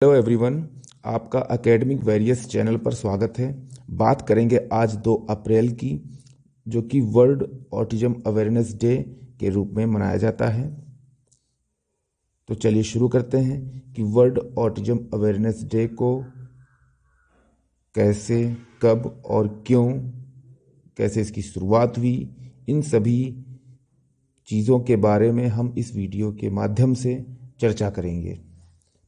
Hello everyone, आपका academic various channel पर स्वागत है। बात करेंगे आज 2 अप्रैल की, जो कि वर्ल्ड ऑटिज्म अवेयरनेस डे के रूप में मनाया जाता है। तो चलिए शुरू करते हैं कि वर्ल्ड ऑटिज्म अवेयरनेस डे को कैसे, कब और क्यों, कैसे इसकी शुरुआत हुई, इन सभी चीज़ों के बारे में हम इस वीडियो के माध्यम से चर्चा करेंगे।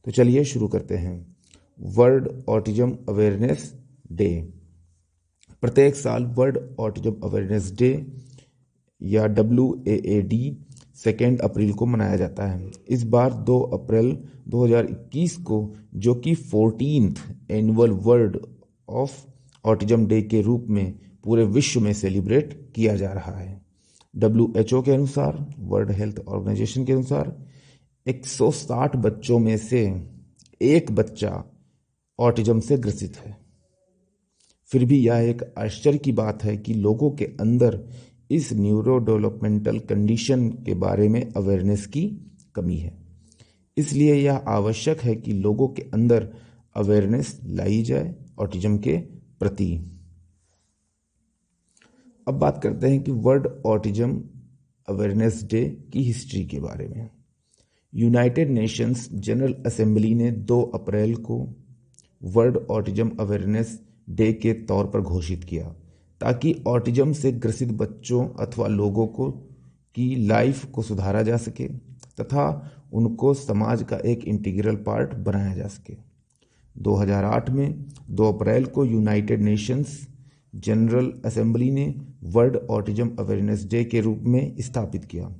तो चलिए शुरू करते हैं। वर्ल्ड ऑटिज्म अवेयरनेस डे प्रत्येक साल वर्ल्ड ऑटिज्म अवेयरनेस डे या WAAD 2 अप्रैल को मनाया जाता है। इस बार 2 अप्रैल 2021 को, जो कि 14th annual world of autism day के रूप में पूरे विश्व में सेलिब्रेट किया जा रहा है। WHO के अनुसार, वर्ल्ड हेल्थ ऑर्गेनाइजेशन के अनुसार 160 बच्चों में से एक बच्चा ऑटिज्म से ग्रसित है। फिर भी यह एक आश्चर्य की बात है कि लोगों के अंदर इस न्यूरो डेवलपमेंटल कंडीशन के बारे में अवेयरनेस की कमी है। इसलिए यह आवश्यक है कि लोगों के अंदर अवेयरनेस लाई जाए ऑटिज्म के प्रति। अब बात करते हैं कि वर्ल्ड ऑटिज्म अवेयरनेस डे की हिस्ट्री के बारे में। यूनाइटेड नेशंस जनरल असेंबली ने 2 अप्रैल को वर्ल्ड ऑटिज्म अवेयरनेस डे के तौर पर घोषित किया, ताकि ऑटिज्म से ग्रसित बच्चों अथवा लोगों को की लाइफ को सुधारा जा सके तथा उनको समाज का एक इंटीग्रल पार्ट बनाया जा सके। 2008 में 2 अप्रैल को यूनाइटेड नेशंस जनरल असेंबली ने वर्ल्ड ऑटिज्म अवेयरनेस डे के रूप में स्थापित किया।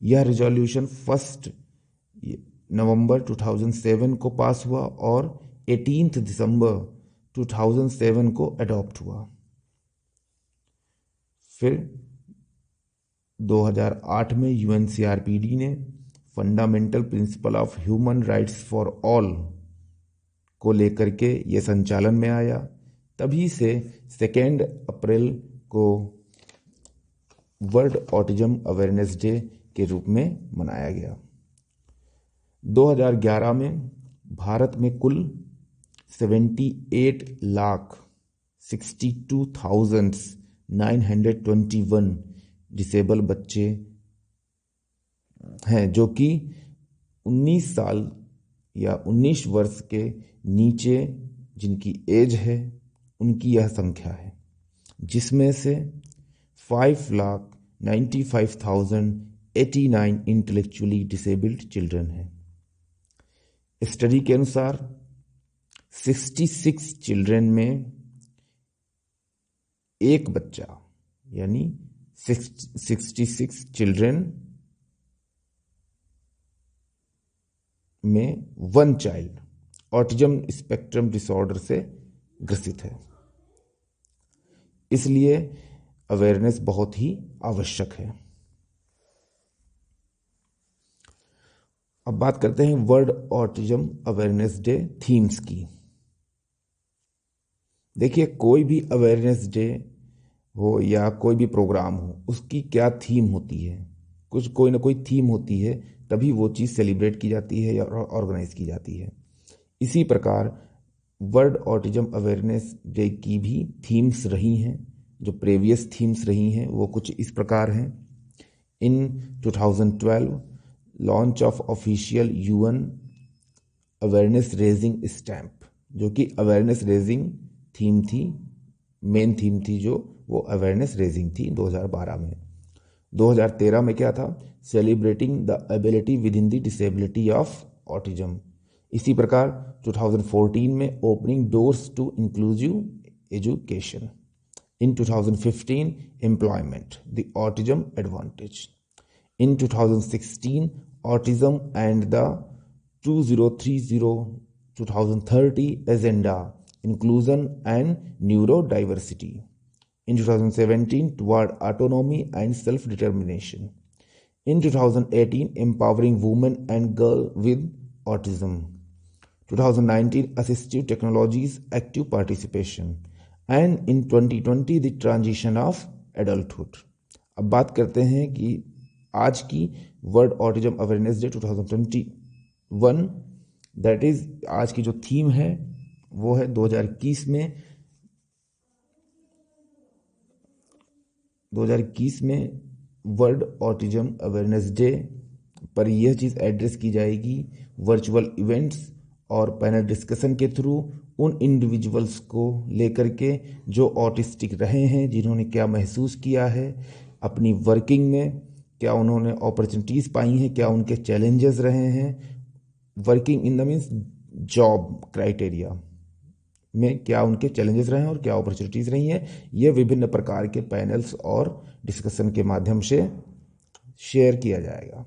यह रिजोल्यूशन 1 नवंबर 2007 को पास हुआ और 18 दिसंबर 2007 को अडॉप्ट हुआ। फिर 2008 में UNCRPD ने fundamental principle of human rights for all को लेकर के यह संचालन में आया। तभी से 2 अप्रैल को वर्ल्ड ऑटिज्म अवेयरनेस डे के रूप में मनाया गया। 2011 में भारत में कुल 78,62,921 डिसेबल बच्चे हैं, जो कि 19 साल या 19 वर्ष के नीचे जिनकी एज है उनकी यह संख्या है, जिसमें से 5,95,089 इंटेलेक्चुअली डिसेबल्ड चिल्ड्रन हैं। स्टडी के अनुसार 66 चिल्ड्रन में एक बच्चा, यानी 66 चिल्ड्रन में 1 चाइल्ड ऑटिज्म स्पेक्ट्रम डिसऑर्डर से ग्रसित है। इसलिए अवेयरनेस बहुत ही आवश्यक है। अब बात करते हैं world autism awareness day themes की। देखिए, कोई भी अवेयरनेस डे हो या कोई भी प्रोग्राम हो, उसकी क्या थीम होती है। कोई ना कोई थीम होती है, तभी वो चीज़ सेलिब्रेट की जाती है या ऑर्गेनाइज की जाती है। इसी प्रकार वर्ल्ड ऑटिज्म अवेयरनेस डे की भी थीम्स रही हैं। जो प्रीवियस थीम्स रही हैं वो कुछ इस प्रकार हैं। इन 2012 launch of official UN awareness raising stamp, जो कि अवेयरनेस रेजिंग थीम थी, मेन थीम थी, जो वो अवेयरनेस रेजिंग थी 2012 में। 2013 में क्या था, celebrating the ability within the disability of autism. इसी प्रकार 2014 में opening doors to inclusive education. In 2015, employment, the autism advantage. In 2016, autism and the 2030 agenda, inclusion and neurodiversity. In 2017, toward autonomy and self-determination. In 2018, empowering women and girls with autism. 2019, assistive technologies, active participation. And in 2020 the transition of adulthood. अब बात करते हैं कि आज की world autism awareness day 2021 that is आज की जो थीम है वो है 2021 में वर्ल्ड ऑटिज्म अवेयरनेस डे पर यह चीज़ एड्रेस की जाएगी वर्चुअल इवेंट्स और पैनल डिस्कशन के थ्रू उन इंडिविजुअल्स को लेकर के जो ऑटिस्टिक रहे हैं, जिन्होंने क्या महसूस किया है अपनी वर्किंग में, क्या उन्होंने अपॉर्चुनिटीज़ पाई हैं, क्या उनके चैलेंजेस रहे हैं working in the means job criteria में, क्या उनके चैलेंजेस रहे हैं और क्या अपॉर्चुनिटीज़ रही हैं। ये विभिन्न प्रकार के पैनल्स और डिस्कशन के माध्यम से शेयर किया जाएगा।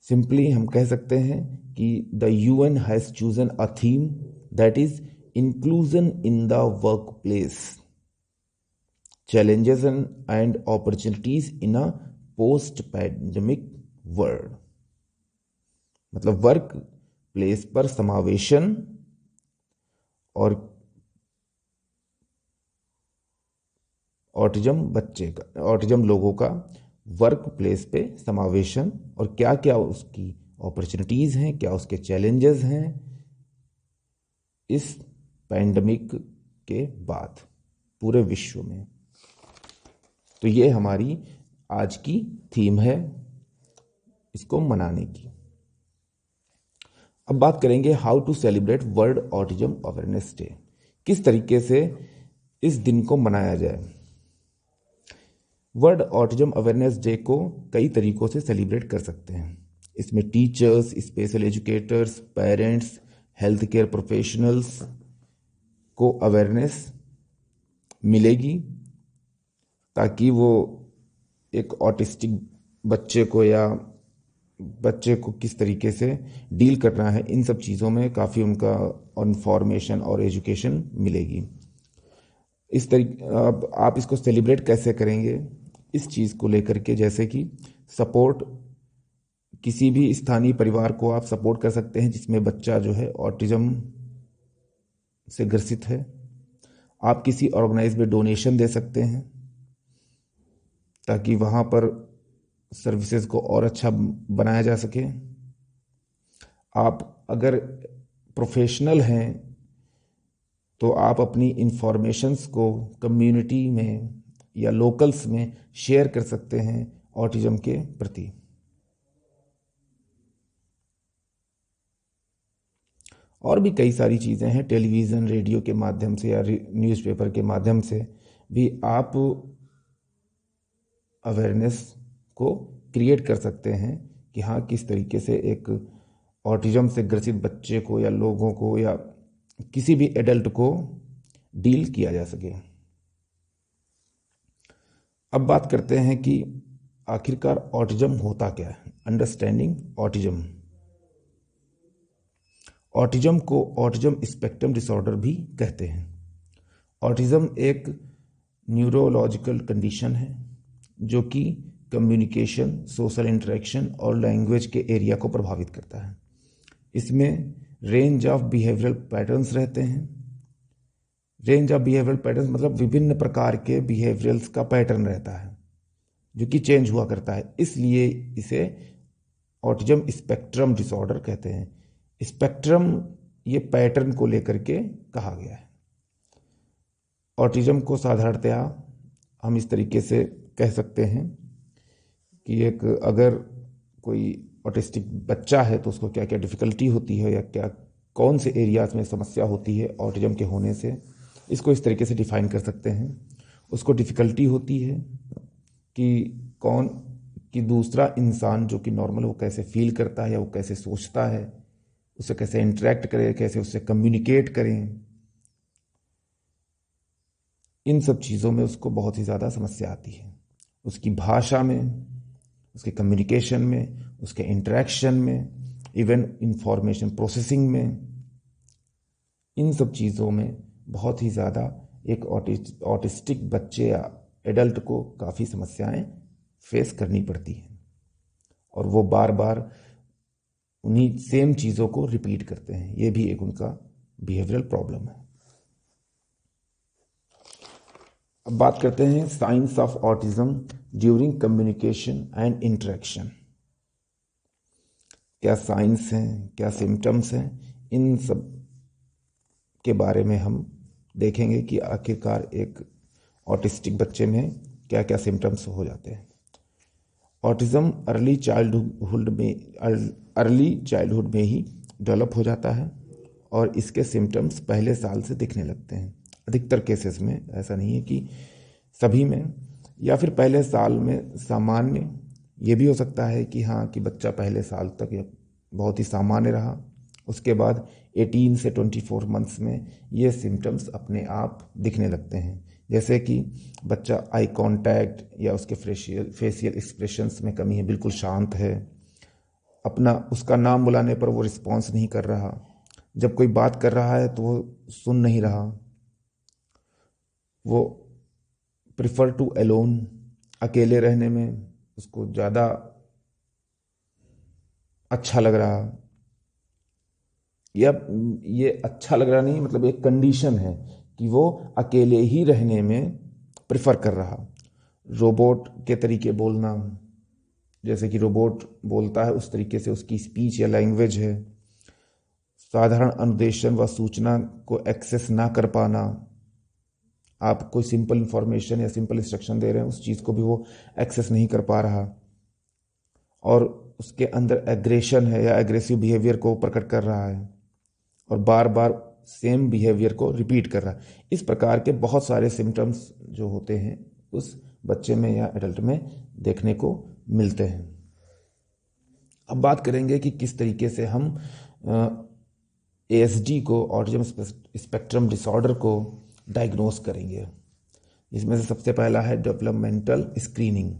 सिंपली हम कह सकते हैं कि the UN has chosen a theme that is inclusion in the work place, challenges and opportunities in a post pandemic world. मतलब वर्क प्लेस पर समावेशन और ऑटिज्म लोगों का वर्क प्लेस पे समावेशन और क्या क्या उसकी अपॉर्चुनिटीज़ हैं, क्या उसके चैलेंजेस हैं इस पैंडेमिक के बाद पूरे विश्व में। तो ये हमारी आज की थीम है इसको मनाने की। अब बात करेंगे how to celebrate world autism awareness day, किस तरीके से इस दिन को मनाया जाए। वर्ल्ड ऑटिज्म अवेयरनेस डे को कई तरीकों से सेलिब्रेट कर सकते हैं। इसमें teachers, special educators, parents, health care professionals को अवेयरनेस मिलेगी ताकि वो एक ऑटिस्टिक बच्चे को या बच्चे को किस तरीके से डील करना है, इन सब चीज़ों में काफ़ी उनका इन्फॉर्मेशन और एजुकेशन मिलेगी। इस तरीके अब आप इसको सेलिब्रेट कैसे करेंगे इस चीज़ को लेकर के, जैसे कि सपोर्ट, किसी भी स्थानीय परिवार को आप सपोर्ट कर सकते हैं जिसमें बच्चा जो है ऑटिज्म से ग्रसित है। आप किसी ऑर्गेनाइज में डोनेशन दे सकते हैं ताकि वहाँ पर सर्विसेज को और अच्छा बनाया जा सके। आप अगर प्रोफेशनल हैं तो आप अपनी इंफॉर्मेशंस को कम्युनिटी में या लोकल्स में शेयर कर सकते हैं ऑटिज्म के प्रति। और भी कई सारी चीज़ें हैं, टेलीविज़न, रेडियो के माध्यम से या न्यूज़पेपर के माध्यम से भी आप अवेयरनेस को क्रिएट कर सकते हैं कि हाँ किस तरीके से एक ऑटिज्म से ग्रसित बच्चे को या लोगों को या किसी भी एडल्ट को डील किया जा सके। अब बात करते हैं कि आखिरकार ऑटिज्म होता क्या है। Understanding autism. ऑटिज्म को ऑटिज्म स्पेक्ट्रम डिसऑर्डर भी कहते हैं। ऑटिज्म एक न्यूरोलॉजिकल कंडीशन है जो कि कम्युनिकेशन, सोशल इंटरेक्शन और लैंग्वेज के एरिया को प्रभावित करता है। इसमें रेंज ऑफ बिहेवियरल पैटर्न्स रहते हैं। रेंज ऑफ बिहेवियरल पैटर्न्स मतलब विभिन्न प्रकार के बिहेवियरल्स का पैटर्न रहता है जो कि चेंज हुआ करता है, इसलिए इसे ऑटिज्म स्पेक्ट्रम डिसऑर्डर कहते हैं। स्पेक्ट्रम ये पैटर्न को लेकर के कहा गया है। ऑटिज्म को साधारणतया हम इस तरीके से कह सकते हैं कि एक अगर कोई ऑटिस्टिक बच्चा है तो उसको क्या क्या डिफ़िकल्टी होती है या क्या कौन से एरियाज में समस्या होती है ऑटिज्म के होने से, इसको इस तरीके से डिफ़ाइन कर सकते हैं। उसको डिफ़िकल्टी होती है कि दूसरा इंसान जो कि नॉर्मल, वो कैसे फील करता है या वो कैसे सोचता है, उससे कैसे इंटरेक्ट करें, कैसे उससे कम्युनिकेट करें। इन सब चीज़ों में उसको बहुत ही ज़्यादा समस्या आती है। उसकी भाषा में, उसके कम्युनिकेशन में, उसके इंटरेक्शन में, इवन इंफॉर्मेशन प्रोसेसिंग में, इन सब चीज़ों में बहुत ही ज़्यादा एक ऑटिस्टिक बच्चे या एडल्ट को काफ़ी समस्याएं फेस करनी पड़ती हैं और वो बार बार उन्हीं सेम चीज़ों को रिपीट करते हैं। ये भी एक उनका बिहेवियरल प्रॉब्लम है। अब बात करते हैं science of autism during communication and interaction. क्या साइंस हैं, क्या सिम्टम्स हैं, इन सब के बारे में हम देखेंगे कि आखिरकार एक ऑटिस्टिक बच्चे में क्या क्या सिम्टम्स हो जाते हैं। ऑटिज़म अर्ली चाइल्डहुड में ही डेवलप हो जाता है और इसके सिम्टम्स पहले साल से दिखने लगते हैं। अधिकतर केसेस में, ऐसा नहीं है कि सभी में, या फिर पहले साल में सामान्य। ये भी हो सकता है कि हाँ, कि बच्चा पहले साल तक बहुत ही सामान्य रहा, उसके बाद 18 से 24 मंथ्स में ये सिम्टम्स अपने आप दिखने लगते हैं। जैसे कि बच्चा आई कांटेक्ट या उसके फेशियल एक्सप्रेशंस में कमी है, बिल्कुल शांत है, उसका नाम बुलाने पर वो रिस्पॉन्स नहीं कर रहा, जब कोई बात कर रहा है तो वो सुन नहीं रहा, वो प्रिफर टू अलोन, अकेले रहने में उसको ज़्यादा अच्छा लग रहा, या ये अच्छा लग रहा नहीं, मतलब एक कंडीशन है कि वो अकेले ही रहने में प्रिफर कर रहा। रोबोट के तरीके बोलना, जैसे कि रोबोट बोलता है उस तरीके से उसकी स्पीच या लैंग्वेज है। साधारण अनुदेशन व सूचना को एक्सेस ना कर पाना, आप कोई सिंपल इंफॉर्मेशन या सिंपल इंस्ट्रक्शन दे रहे हैं, उस चीज़ को भी वो एक्सेस नहीं कर पा रहा, और उसके अंदर एग्रेशन है या एग्रेसिव बिहेवियर को प्रकट कर रहा है और बार बार सेम बिहेवियर को रिपीट कर रहा है। इस प्रकार के बहुत सारे सिम्टम्स जो होते हैं उस बच्चे में या एडल्ट में देखने को मिलते हैं। अब बात करेंगे कि किस तरीके से हम ASD को, ऑटिज्म स्पेक्ट्रम डिसऑर्डर को डायग्नोस करेंगे। इसमें से सबसे पहला है डेवलपमेंटल स्क्रीनिंग।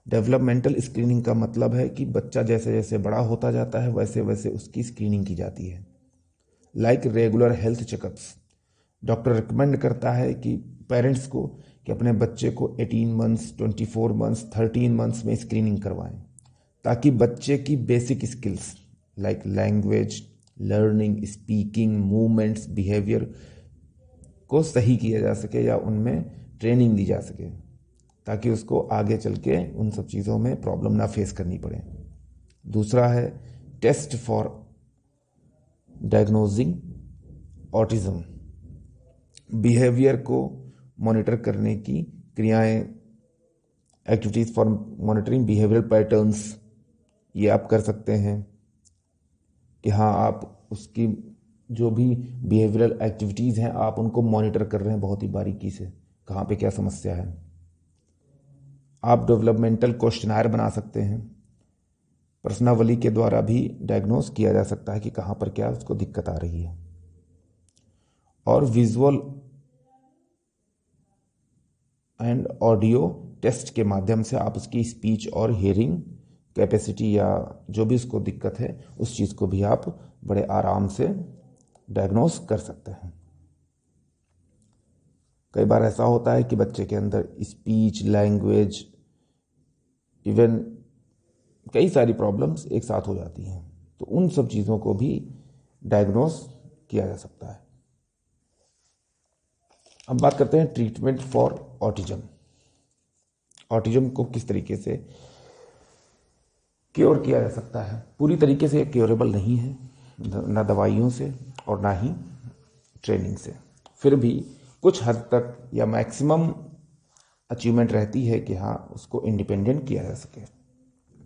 डेवलपमेंटल स्क्रीनिंग का मतलब है कि बच्चा जैसे जैसे बड़ा होता जाता है वैसे वैसे उसकी स्क्रीनिंग की जाती है। Like regular health checkups. Doctor recommend करता है कि पेरेंट्स को कि अपने बच्चे को 18 मंथ्स, 24 मंथ्स, 13 मंथ्स में स्क्रीनिंग करवाएं, ताकि बच्चे की basic skills like language, learning, speaking, movements, behaviour को सही किया जा सके या उनमें ट्रेनिंग दी जा सके, ताकि उसको आगे चल के उन सब चीज़ों में प्रॉब्लम ना फेस करनी पड़े। दूसरा है test for diagnosing autism. Behaviour को मॉनिटर करने की क्रियाएं, activities for monitoring behavioural patterns, ये आप कर सकते हैं कि हाँ, आप उसकी जो भी बिहेवियरल एक्टिविटीज़ हैं आप उनको मॉनिटर कर रहे हैं बहुत ही बारीकी से, कहाँ पे क्या समस्या है। आप डेवलपमेंटल क्वेश्चनर बना सकते हैं, प्रश्नावली के द्वारा भी डायग्नोस किया जा सकता है कि कहाँ पर क्या उसको दिक्कत आ रही है। और विजुअल एंड ऑडियो टेस्ट के माध्यम से आप उसकी स्पीच और हियरिंग कैपेसिटी या जो भी उसको दिक्कत है उस चीज़ को भी आप बड़े आराम से डायग्नोस कर सकते हैं। कई बार ऐसा होता है कि बच्चे के अंदर स्पीच, लैंग्वेज, इवन कई सारी प्रॉब्लम्स एक साथ हो जाती हैं, तो उन सब चीज़ों को भी डायग्नोस किया जा सकता है। अब बात करते हैं ट्रीटमेंट फॉर ऑटिज्म। ऑटिज्म को किस तरीके से क्योर किया जा सकता है। पूरी तरीके से क्योरेबल नहीं है, ना दवाइयों से और ना ही ट्रेनिंग से, फिर भी कुछ हद तक या मैक्सिमम अचीवमेंट रहती है कि हाँ, उसको इंडिपेंडेंट किया जा सके।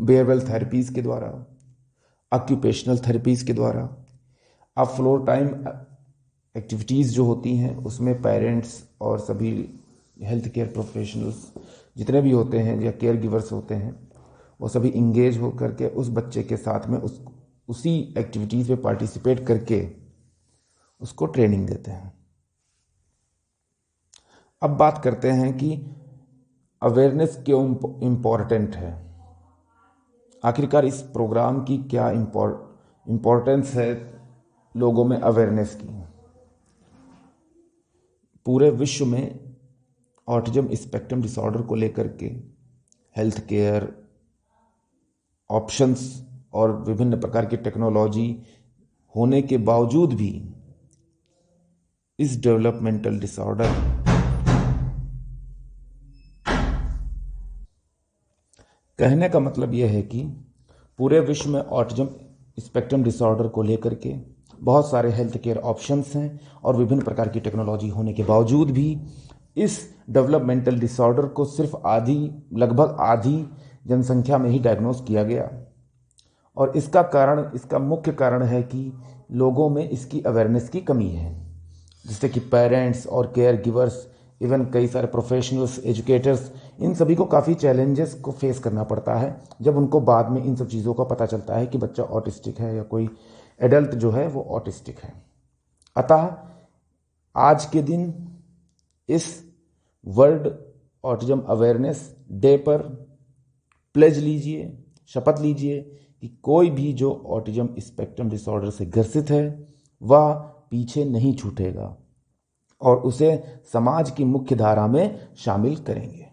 बिहेवियरल थेरेपीज़ के द्वारा, ऑक्यूपेशनल थेरेपीज़ के द्वारा, अब फ्लोर टाइम एक्टिविटीज़ जो होती हैं उसमें पेरेंट्स और सभी हेल्थ केयर प्रोफेशनल्स जितने भी होते हैं या केयर गिवर्स होते हैं वो सभी इंगेज हो करके उस बच्चे के साथ में उसी एक्टिविटीज़ में पार्टिसिपेट करके उसको ट्रेनिंग देते हैं। अब बात करते हैं कि अवेयरनेस क्यों इम्पॉर्टेंट है। आखिरकार इस प्रोग्राम की क्या इम्पोर्टेंस है लोगों में अवेयरनेस की। पूरे विश्व में ऑटिज्म स्पेक्ट्रम डिसऑर्डर को लेकर के हेल्थ केयर ऑप्शंस और विभिन्न प्रकार की टेक्नोलॉजी होने के बावजूद भी इस डेवलपमेंटल डिसऑर्डर कहने का मतलब यह है कि पूरे विश्व में ऑटिज्म स्पेक्ट्रम डिसऑर्डर को लेकर के बहुत सारे हेल्थ केयर ऑप्शंस हैं और विभिन्न प्रकार की टेक्नोलॉजी होने के बावजूद भी इस डेवलपमेंटल डिसऑर्डर को सिर्फ लगभग आधी जनसंख्या में ही डायग्नोस किया गया। और इसका मुख्य कारण है कि लोगों में इसकी अवेयरनेस की कमी है, जिससे कि पेरेंट्स और केयर गिवर्स, इवन कई सारे प्रोफेशनल्स, एजुकेटर्स, इन सभी को काफ़ी चैलेंजेस को फेस करना पड़ता है जब उनको बाद में इन सब चीज़ों का पता चलता है कि बच्चा ऑटिस्टिक है या कोई एडल्ट जो है वो ऑटिस्टिक है। अतः आज के दिन इस वर्ल्ड ऑटिज्म अवेयरनेस डे पर प्लेज लीजिए, शपथ लीजिए कि कोई भी जो ऑटिज्म स्पेक्ट्रम डिसऑर्डर से ग्रसित है वह पीछे नहीं छूटेगा और उसे समाज की मुख्य धारा में शामिल करेंगे।